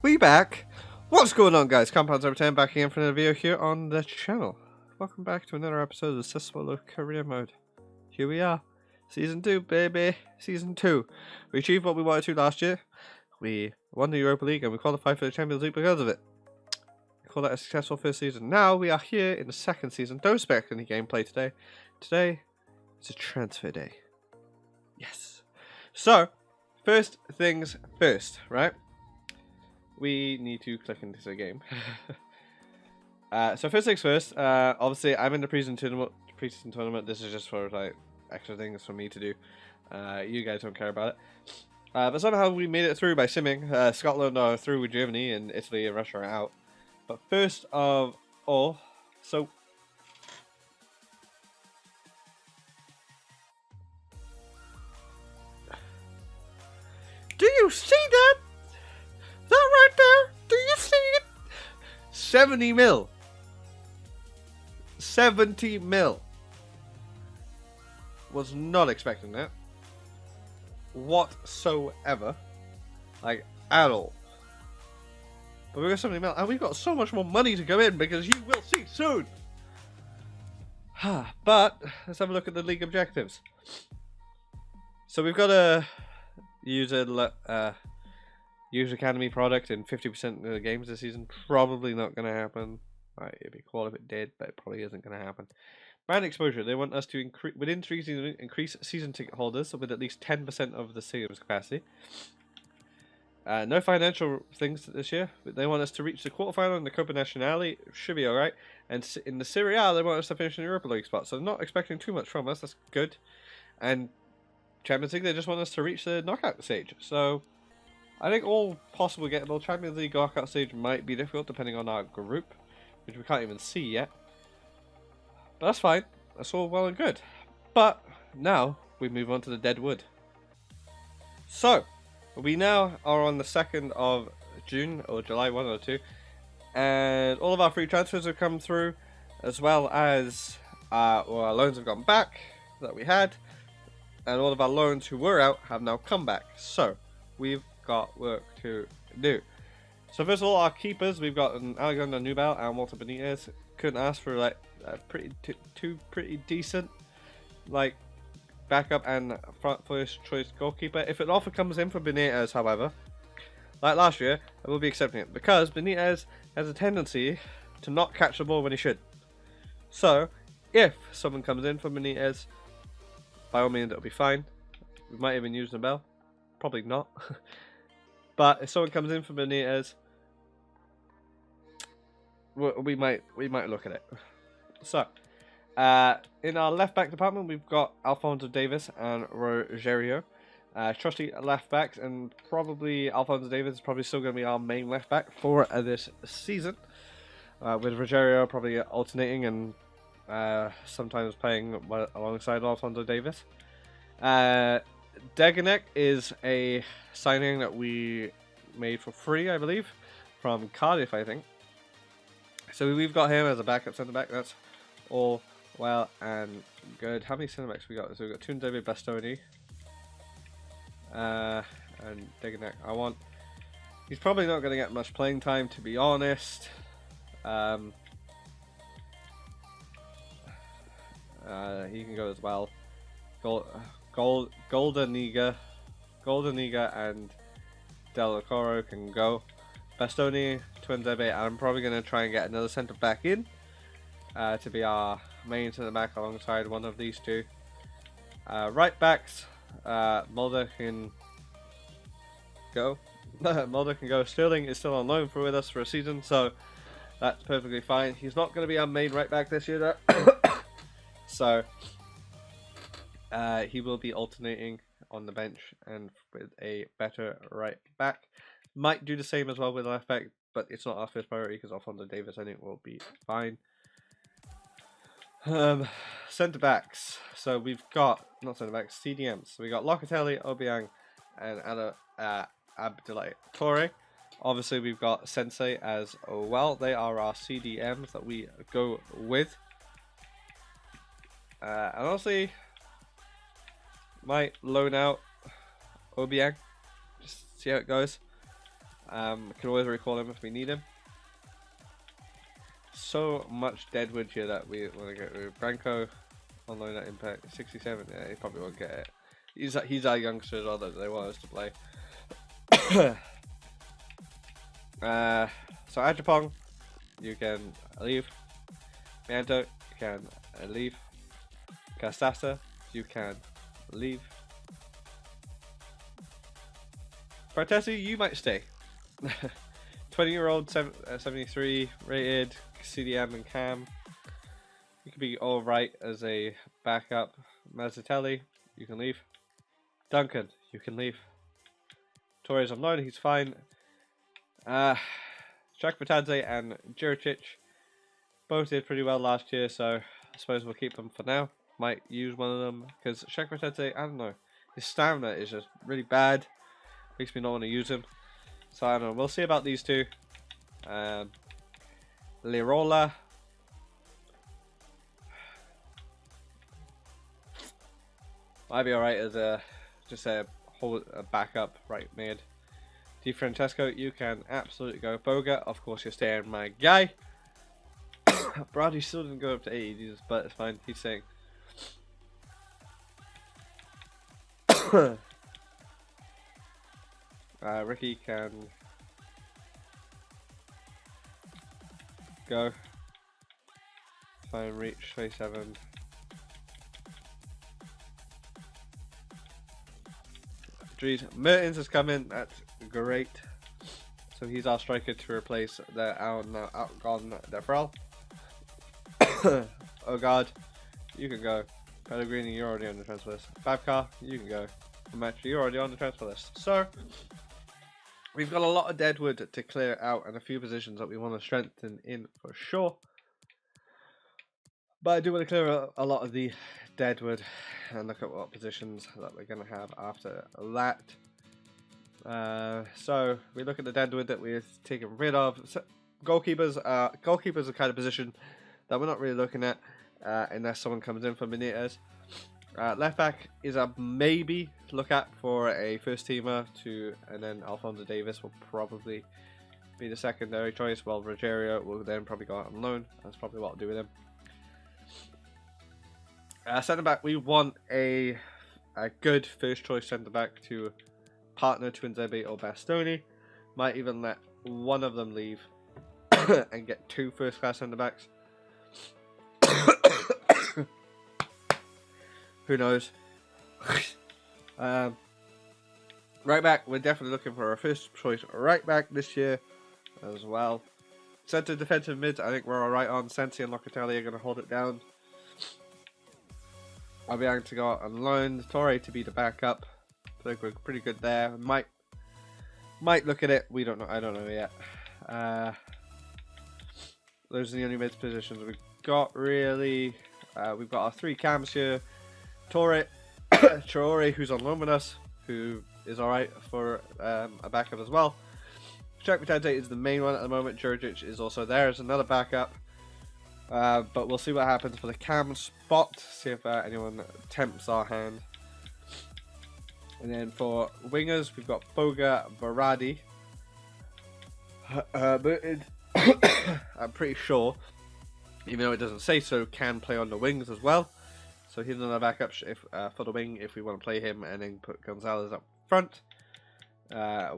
we back. What's going on, guys? Compounds over 10 back again for another video here on the channel. Welcome back to another episode of Sassuolo Career Mode. Here we are. Season 2, baby. Season 2. We achieved what we wanted to last year. We won the Europa League and we qualified for the Champions League because of it. We call that a successful first season. Now we are here in the second season. Don't expect any gameplay today. Today is a transfer day. Yes. So, first things first, right? We need to click into the game. So first things first, obviously I'm in the preseason tournament. This is just for like extra things for me to do. You guys don't care about it. But somehow we made it through by simming. Scotland are through with Germany and Italy and Russia are out. But first of all, so do you see that? That right there? Do you see it? 70 mil. 70 mil. Was not expecting that. Whatsoever. Like, at all. But we got 70 mil. And we've got so much more money to go in because you will see soon. But, let's have a look at the league objectives. So we've got to use a... Use Academy product in 50% of the games this season. Probably not going to happen. Right, it'd be cool if it did, but it probably isn't going to happen. Brand exposure. They want us to increase within 3 seasons, increase season ticket holders with at least 10% of the stadium's capacity. No financial things this year. But they want us to reach the quarterfinal in the Coppa Nazionale. Should be alright. And in the Serie A, they want us to finish in the Europa League spot. So I'm not expecting too much from us. That's good. And Champions League, they just want us to reach the knockout stage. So I think all possible gettable. Champions League knockout stage might be difficult depending on our group, which we can't even see yet. But that's fine. That's all well and good. But now we move on to the dead wood. So we now are on the 2nd of June or July, 1 or 2, and all of our free transfers have come through, as well as our loans have gone back that we had, and all of our loans who were out have now come back. So we've got work to do. So first of all, our keepers, we've got an Alexander Nubel and Walter Benitez. Couldn't ask for like a two pretty decent like backup and first choice goalkeeper. If an offer comes in for Benitez, however, like last year, I will be accepting it because Benitez has a tendency to not catch the ball when he should. So if someone comes in for Benitez, by all means it'll be fine. We might even use Nubel, probably not. But if someone comes in for Benitez, we might look at it. So, in our left back department, we've got Alphonso Davies and Rogerio, trusty left backs, and probably Alphonso Davies is probably still going to be our main left back for this season. With Rogerio probably alternating and sometimes playing alongside Alphonso Davies. Deganek is a signing that we made for free, I believe, from Cardiff, I think. So we've got him as a backup centre back. That's all well and good. How many centre backs we got? So we've got Tunde Bastoni and Deganek. He's probably not going to get much playing time, to be honest. He can go as well. Goldeniga and Del Coro can go. Bastoni, Twinzebe, I'm probably going to try and get another centre back in to be our main centre back alongside one of these two. Right backs, Mulder can go. Mulder can go. Sterling is still on loan with us for a season, so that's perfectly fine. He's not going to be our main right back this year, though. So he will be alternating on the bench and with a better right back. Might do the same as well with left back, but it's not our first priority because Alphonso Davies, I think, will be fine. Centre backs. So we've got, not centre backs, CDMs. So we got Locatelli, Obiang, and Abdoulaye Toure. Obviously, we've got Sensei as well. They are our CDMs that we go with. And honestly, might loan out Obiang, just see how it goes. Can always recall him if we need him. So much deadwood here that we want to get rid of. Branko on loan at Impact 67. Yeah, he probably won't get it. He's our youngster as well that they want us to play. So Ajapong, you can leave. Mianto, you can leave. Castasa, you can leave. Fartesi, you might stay. 20-year-old, 73 rated, CDM and Cam. You could be alright as a backup. Mazzatelli, you can leave. Duncan, you can leave. Torres on loan, he's fine. Shak Batadze and Juricic both did pretty well last year, so I suppose we'll keep them for now. Might use one of them because Shak Batadze, I don't know, his stamina is just really bad. Makes me not want to use him. So I don't know. We'll see about these two. Lirola. Might be alright as a backup right mid. Di Francesco, you can absolutely go. Boga, of course you're staying, my guy. Brady still didn't go up to 80, but it's fine. He's saying. Ricky can go. Fine, reach 27. Dries Mertens is coming. That's great. So he's our striker to replace the outgone Defrel. Oh God, you can go. Pellegrini, you're already on the transfer list. Babcar, you can go. Match, you're already on the transfer list. So we've got a lot of deadwood to clear out and a few positions that we want to strengthen in for sure. But I do want to clear a lot of the deadwood and look at what positions that we're going to have after that. So we look at the deadwood that we're taking rid of. So goalkeepers are the kind of position that we're not really looking at unless someone comes in for Benitez. Left back is a maybe look at for a first teamer and then Alphonso Davis will probably be the secondary choice. While Rogerio will then probably go out on loan. That's probably what I'll do with him. Centre back, we want a good first choice centre back to partner to Nzebe or Bastoni. Might even let one of them leave and get two first class centre backs. Who knows? Right back, we're definitely looking for a first choice right back this year as well. Centre defensive mids, I think we're alright on. Sensi and Locatelli are going to hold it down. I'll be able to go out on loan. Torre to be the backup. I think we're pretty good there. Might look at it. We don't know. I don't know yet. Those are the only mid positions we've got really. We've got our three cams here. Torre, Traore, who's on loan with us, who is alright for a backup as well. Shaq Matante is the main one at the moment. Juricic is also there as another backup. But we'll see what happens for the cam spot. See if anyone tempts our hand. And then for wingers, we've got Boga Baradi. I'm pretty sure, even though it doesn't say so, can play on the wings as well. So he's another backup for the wing if we want to play him, and then put Gonzalez up front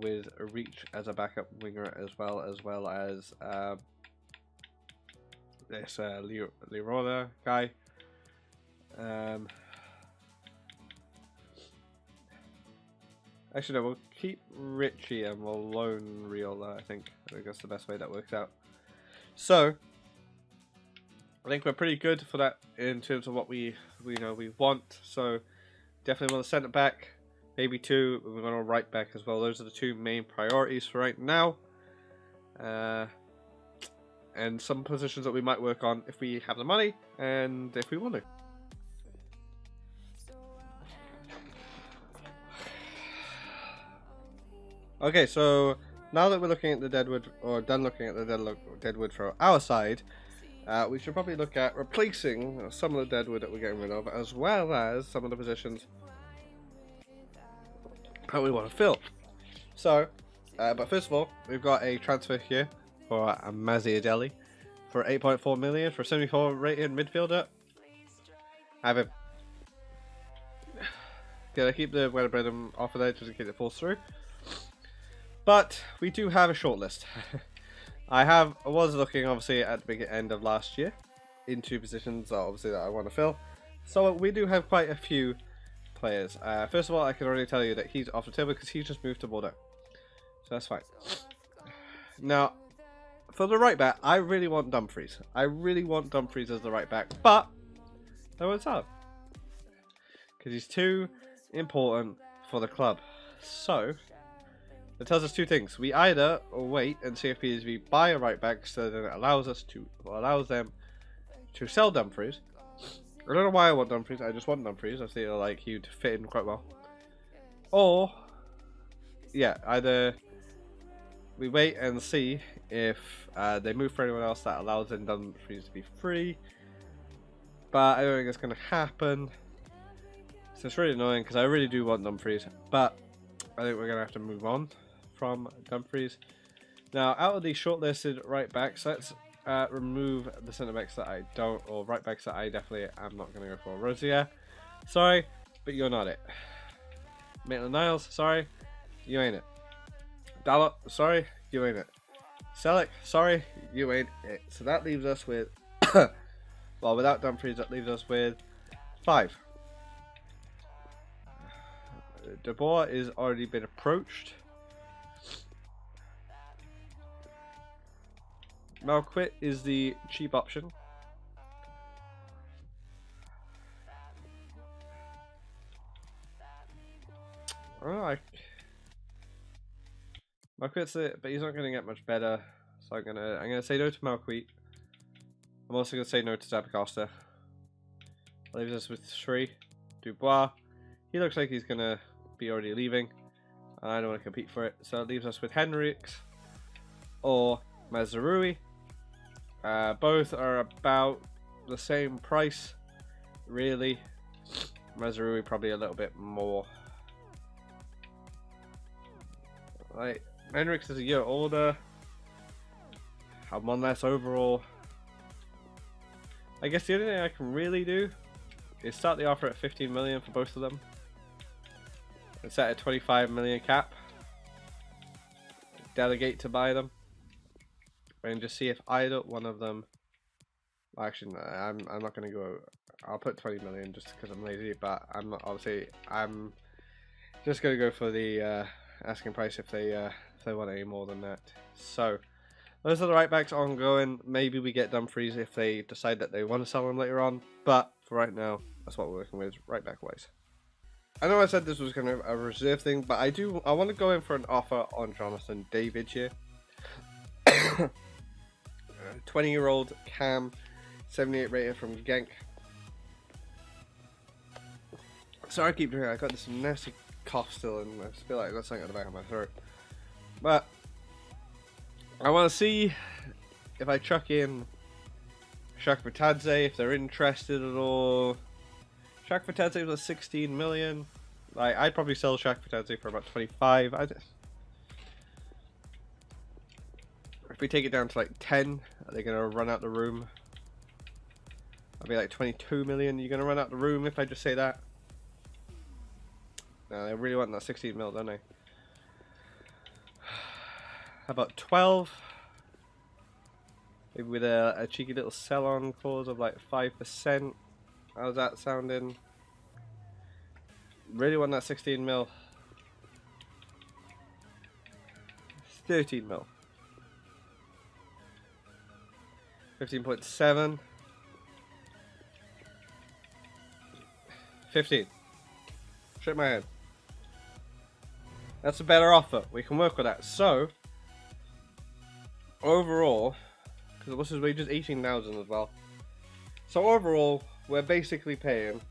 with Reach as a backup winger as well as this Lirola guy. Actually, no, we'll keep Richie and we'll loan Riola. I think that's the best way that works out. So I think we're pretty good for that in terms of what we want. So definitely want to send it back, maybe two. We're going to right back as well. Those are the two main priorities for right now. And some positions that we might work on if we have the money and if we want to. Okay, so now that we're looking at the deadwood, or done looking at the deadwood for our side, we should probably look at replacing some of the deadwood that we're getting rid of, as well as some of the positions that we want to fill. So But first of all, we've got a transfer here for Maziadeli for 8.4 million for 74 rated midfielder. Have him. Gonna keep the Weatherbrand offer there just in case it falls through. But we do have a shortlist. I was looking obviously at the big end of last year into positions obviously that I want to fill. So we do have quite a few players. First of all, I can already tell you that he's off the table because he's just moved to Bordeaux. So that's fine. Now, for the right back, I really want Dumfries. I really want Dumfries as the right back, but no one's out. Because he's too important for the club. So, it tells us two things. We either wait and see if PSV buy a right back, so then it allows them to sell Dumfries. I don't know why I want Dumfries. I just want Dumfries. I feel like he'd fit in quite well. Or, yeah, either we wait and see if they move for anyone else that allows them Dumfries to be free. But I don't think it's going to happen. So it's really annoying because I really do want Dumfries. But I think we're going to have to move on from Dumfries. Now, out of the shortlisted right backs, let's remove the centre backs that I don't, or right backs that I definitely am not going to go for. Rosier, sorry, but you're not it. Maitland-Niles, sorry, you ain't it. Dalot, sorry, you ain't it. Selleck, sorry, you ain't it. So that leaves us with, well, without Dumfries, that leaves us with 5. De Boer is already been approached. Malquit is the cheap option. Oh, Malquit's it, but he's not going to get much better. So I'm gonna say no to Malquit. I'm also gonna say no to Zappacosta. Leaves us with 3. Dubois. He looks like he's gonna be already leaving. And I don't want to compete for it. So it leaves us with Henriks or Mazraoui. Both are about the same price, really. Mazraoui probably a little bit more. Like, Henriks is a year older. Have one less overall. I guess the only thing I can really do is start the offer at 15 million for both of them. And set a 25 million cap. Delegate to buy them. And just see if either one of them. Well, actually, no, I'm not going to go. I'll put 20 million just because I'm lazy, but I'm not. Obviously, I'm just going to go for the asking price if they want any more than that. So those are the right backs ongoing. Maybe we get Dumfries if they decide that they want to sell them later on. But for right now, that's what we're working with right back wise. I know I said this was kind of a reserve thing, but I want to go in for an offer on Jonathan David here. 20-year-old Cam, 78 rated from Genk. Sorry I keep doing it, I got this nasty cough still and I just feel like I got something at the back of my throat. But I want to see if I chuck in Shakhtar Tadze, if they're interested at all. Shakhtar Tadze was 16 million. Like, I'd probably sell Shakhtar Tadze for about 25. If we take it down to like 10, are they going to run out the room? I'll be like 22 million. You're going to run out the room if I just say that? No, they really want that 16 mil, don't they? How about 12? Maybe with a cheeky little sell-on clause of like 5%. How's that sounding? Really want that 16 mil. 13 mil. 15.7. 15. Shake my head. That's a better offer. We can work with that. So, overall, because what's his wages? 18,000 as well. So overall, we're basically paying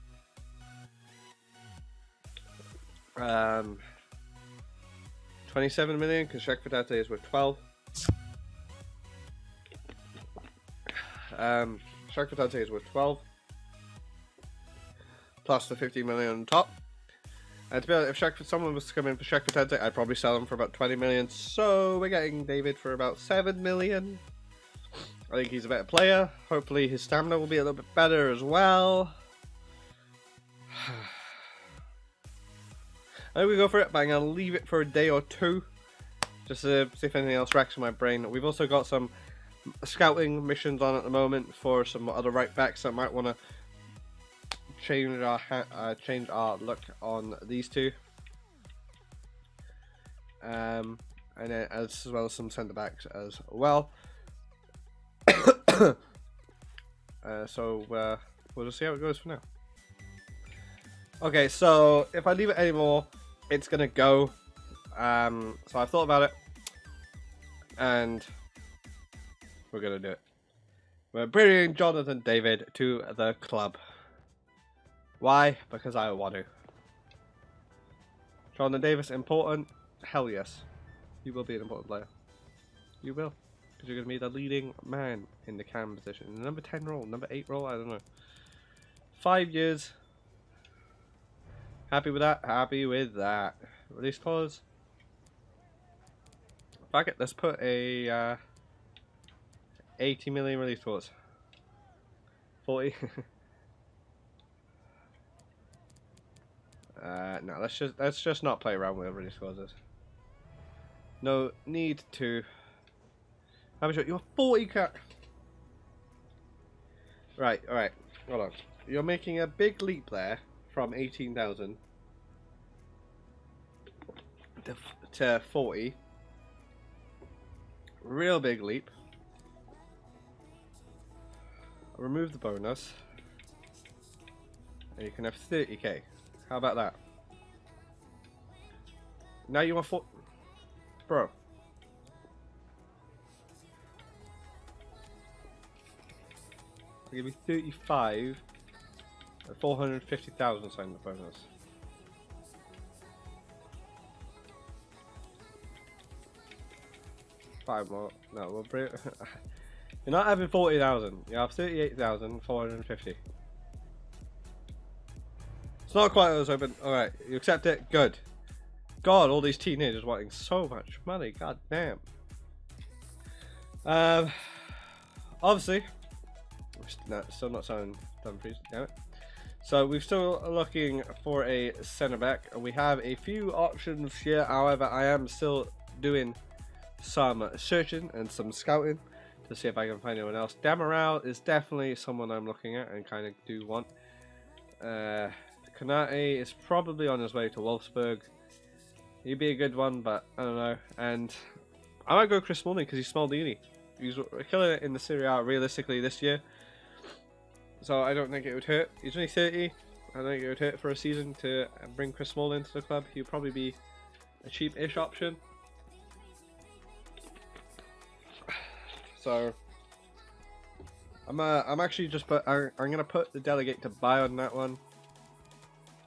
27 million because Shakhtar Tadze is worth 12. Shakhtar Tadze is worth 12 plus the 50 million on top. And to be honest, if someone was to come in for Shaq Patente, I'd probably sell him for about 20 million. So we're getting David for about 7 million. I think he's a better player. Hopefully his stamina will be a little bit better as well. I think we go for it, but I'm going to leave it for a day or two. Just to see if anything else racks in my brain. We've also got some scouting missions on at the moment for some other right backs that might want to change our look on these two. And then as well as some centre backs as well. So we'll just see how it goes for now. Okay, so if I leave it anymore, it's gonna go. So I've thought about it, and we're gonna do it. We're bringing Jonathan David to the club. Why? Because I want to. Jonathan Davis, important? Hell yes. You will be an important player. You will. Because you're going to be the leading man in the cam position. The number 10 role, number 8 role, I don't know. 5 years. Happy with that? Happy with that. Release clause. Fuck it, let's put a 80 million release clause. 40. No, let's just not play around with release clauses. No need to. How much? You're 40k. Right, alright. Hold on. You're making a big leap there from 18,000 to 40. Real big leap. Remove the bonus. And you can have 30k. How about that? Now you want 4. Bro. I'll give you 35 and 450,000 sign the bonus. Five more. No, we'll bring it. You're not having 40,000. You have 38,450. It's not quite what I was hoping. Alright, you accept it? Good. God, all these teenagers wanting so much money. God damn. Obviously, no, still not selling Dumfries. Damn it. So we're still looking for a centre back, and we have a few options here. However, I am still doing some searching and some scouting to see if I can find anyone else. Damaral is definitely someone I'm looking at and kind of do want. Konate is probably on his way to Wolfsburg. He'd be a good one, but I don't know. And I might go Chris Smalling because he's Smaldini. He's killing it in the Serie A realistically this year. So I don't think it would hurt. He's only 30. I don't think it would hurt for a season to bring Chris Smalling into the club. He'd probably be a cheap-ish option. So I'm actually just I'm gonna put the delegate to buy on that one.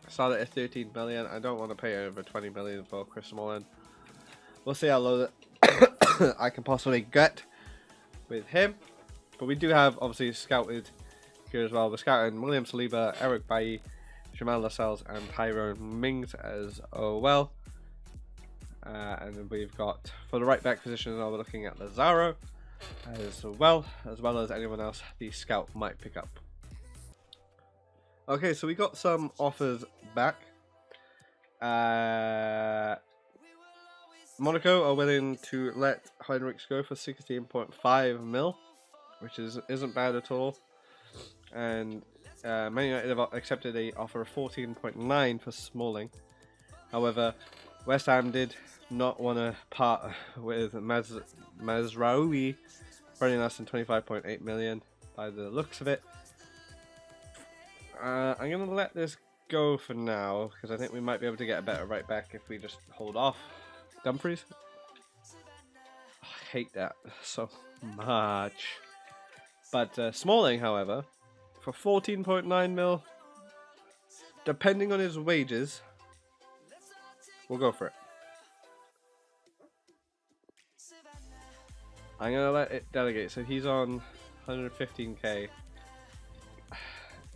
I saw that at 13 million. I don't want to pay over 20 million for Chris Smalling. We'll see how low that I can possibly get with him. But we do have obviously scouted here as well. We're scouting William Saliba, Eric Bailly, Jamal Lascelles, and Tyrone Mings as well. And then we've got for the right back position, we're looking at Lazaro as well as anyone else the scout might pick up. Okay, so we got some offers back. Monaco are willing to let Heinrichs go for 16.5 mil, which isn't bad at all. And Man United have accepted an offer of 14.9 for Smalling. However, West Ham did not want to part with Mazraoui for any less than 25.8 million by the looks of it. I'm going to let this go for now because I think we might be able to get a better right back if we just hold off. Dumfries? Oh, I hate that so much. But Smalling, however, for 14.9 mil, depending on his wages, we'll go for it. I'm going to let it delegate. So he's on 115k.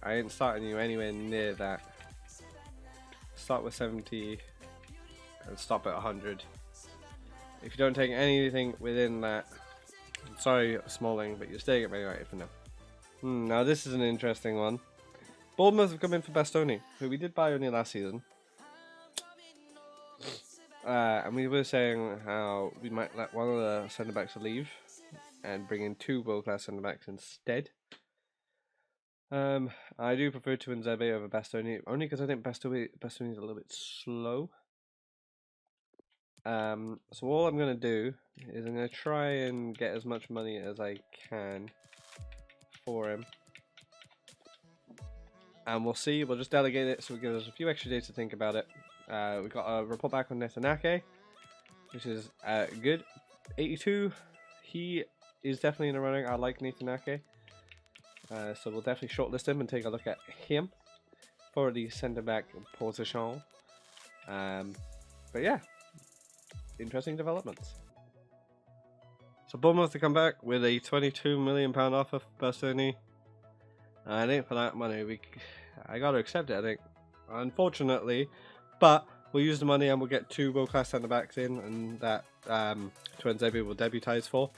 I ain't starting you anywhere near that. start with 70 and stop at 100. If you don't take anything within that, I'm sorry Smalling, but you're staying at Man United for now. Now this is an interesting one. Bournemouth have come in for Bastoni, who we did buy only last season. And we were saying how we might let one of the centre-backs leave and bring in 2 world-class centre-backs instead. I do prefer Tuanzebe over Bastoni, only because I think Bastoni is a little bit slow. So all I'm going to do is I'm going to try and get as much money as I can for him. And we'll see, we'll just delegate it, so it gives us a few extra days to think about it. We've got a report back on Netanyahu, which is good. 82, he is definitely in the running. I like Netanyahu. So we'll definitely shortlist him and take a look at him for the centre-back position. But yeah, interesting developments. So Bournemouth to come back with a £22 million offer for Bastoni. I think for that money, I got to accept it, I think. Unfortunately, but we'll use the money and we'll get 2 world-class centre-backs in, and that Tuanzebe will debutise for.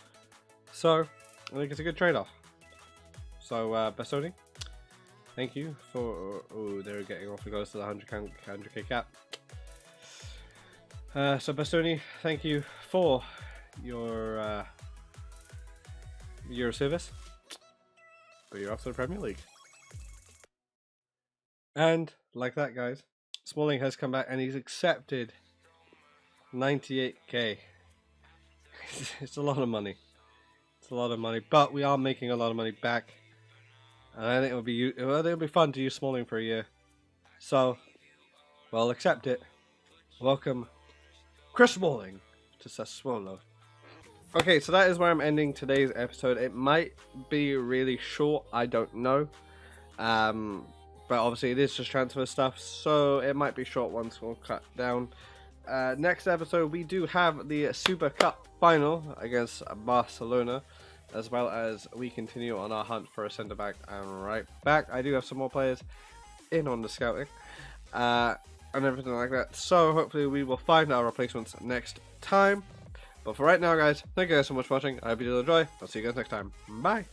So, I think it's a good trade-off. So, Bastoni, thank you for... Oh, they're getting awfully close to the 100k cap. So, Bastoni, thank you for your service. But you're off to the Premier League. And, like that, guys, Smalling has come back and he's accepted 98k. It's a lot of money. It's a lot of money, but we are making a lot of money back. And I think it'll be fun to use Smalling for a year. So, well, accept it. Welcome, Chris Smalling, to Sassuolo. Okay, so that is where I'm ending today's episode. It might be really short, I don't know. But obviously it is just transfer stuff, so it might be short once we'll cut down. Next episode, we do have the Super Cup final against Barcelona, as well as we continue on our hunt for a centre-back and right back. I do have some more players in on the scouting and everything like that, so hopefully we will find our replacements next time. But for right now, guys, thank you guys so much for watching. I hope you did enjoy. I'll see you guys next time. Bye!